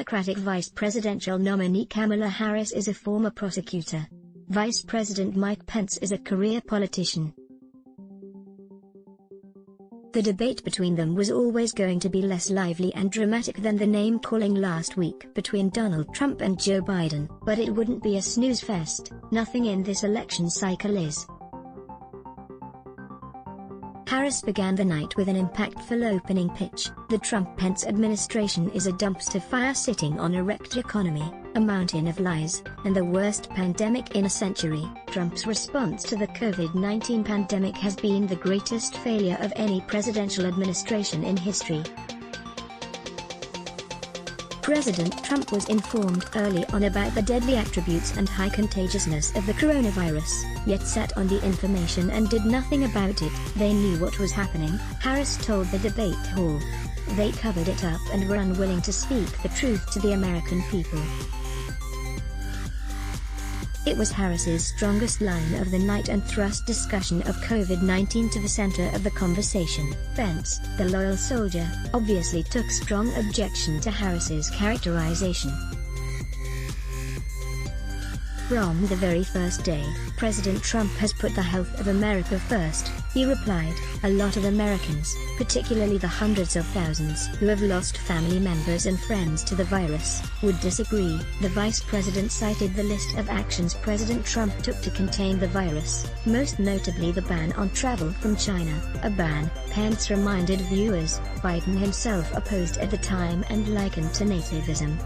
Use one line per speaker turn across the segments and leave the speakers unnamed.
Democratic vice presidential nominee Kamala Harris is a former prosecutor. Vice President Mike Pence is a career politician. The debate between them was always going to be less lively and dramatic than the name-calling last week between Donald Trump and Joe Biden, but it wouldn't be a snooze fest. Nothing in this election cycle is. Harris began the night with an impactful opening pitch. The Trump-Pence administration is a dumpster fire sitting on a wrecked economy, a mountain of lies, and the worst pandemic in a century. Trump's response to the COVID-19 pandemic has been the greatest failure of any presidential administration in history. President Trump was informed early on about the deadly attributes and high contagiousness of the coronavirus, yet sat on the information and did nothing about it. They knew what was happening, Harris told the debate hall. They covered it up and were unwilling to speak the truth to the American people. It was Harris's strongest line of the night and thrust discussion of COVID-19 to the center of the conversation. Pence, the loyal soldier, obviously took strong objection to Harris's characterization. From the very first day, President Trump has put the health of America first, he replied. A lot of Americans, particularly the hundreds of thousands who have lost family members and friends to the virus, would disagree. The vice president cited the list of actions President Trump took to contain the virus, most notably the ban on travel from China, a ban, Pence reminded viewers, Biden himself opposed at the time and likened to nativism.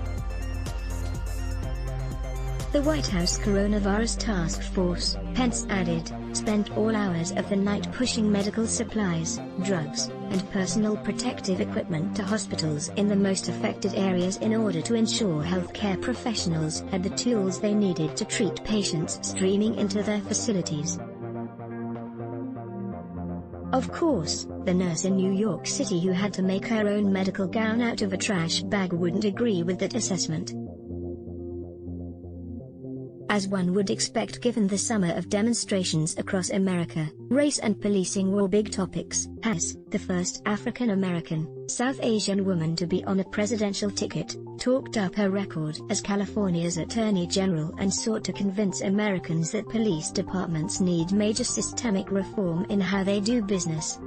The White House Coronavirus Task Force, Pence added, spent all hours of the night pushing medical supplies, drugs, and personal protective equipment to hospitals in the most affected areas in order to ensure healthcare professionals had the tools they needed to treat patients streaming into their facilities. Of course, the nurse in New York City who had to make her own medical gown out of a trash bag wouldn't agree with that assessment. As one would expect given the summer of demonstrations across America, race and policing were big topics. Harris, the first African-American, South Asian woman to be on a presidential ticket, talked up her record as California's Attorney General and sought to convince Americans that police departments need major systemic reform in how they do business.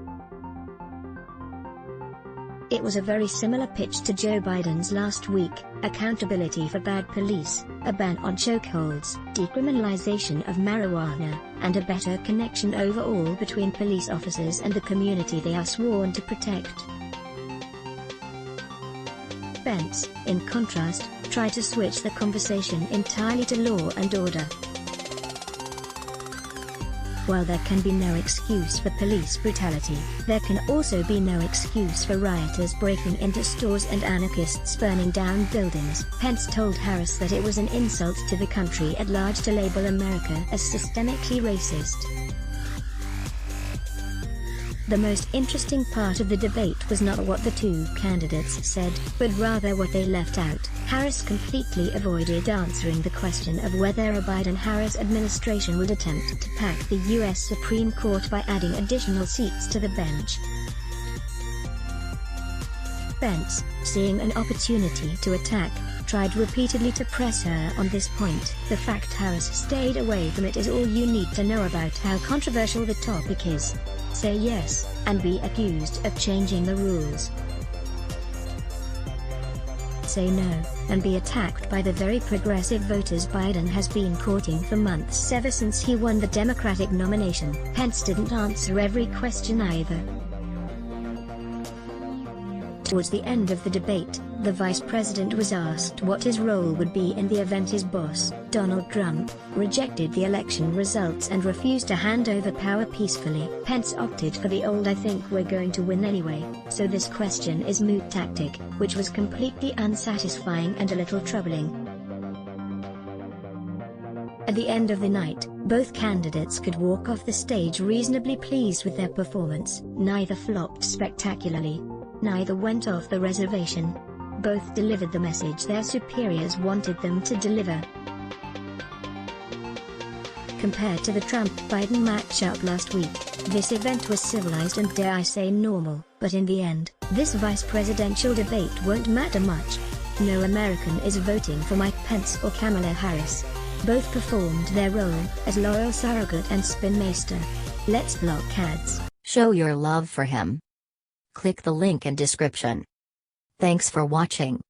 It was a very similar pitch to Joe Biden's last week: accountability for bad police, a ban on chokeholds, decriminalization of marijuana, and a better connection overall between police officers and the community they are sworn to protect. Pence, in contrast, tried to switch the conversation entirely to law and order. While there can be no excuse for police brutality, there can also be no excuse for rioters breaking into stores and anarchists burning down buildings. Pence told Harris that it was an insult to the country at large to label America as systemically racist. The most interesting part of the debate was not what the two candidates said, but rather what they left out. Harris completely avoided answering the question of whether a Biden-Harris administration would attempt to pack the U.S. Supreme Court by adding additional seats to the bench. Pence, seeing an opportunity to attack, tried repeatedly to press her on this point. The fact Harris stayed away from it is all you need to know about how controversial the topic is. Say yes, and be accused of changing the rules. Say no, and be attacked by the very progressive voters Biden has been courting for months ever since he won the Democratic nomination. Pence didn't answer every question either. Towards the end of the debate, the vice president was asked what his role would be in the event his boss, Donald Trump, rejected the election results and refused to hand over power peacefully. Pence opted for the old "I think we're going to win anyway, so this question is moot" tactic, which was completely unsatisfying and a little troubling. At the end of the night, both candidates could walk off the stage reasonably pleased with their performance. Neither flopped spectacularly. Neither went off the reservation. Both delivered the message their superiors wanted them to deliver. Compared to the Trump-Biden matchup last week, this event was civilized and, dare I say, normal. But in the end, this vice presidential debate won't matter much. No American is voting for Mike Pence or Kamala Harris. Both performed their role as loyal surrogate and spin master. Let's block ads.
Show your love for him. Click the link in description. Thanks for watching.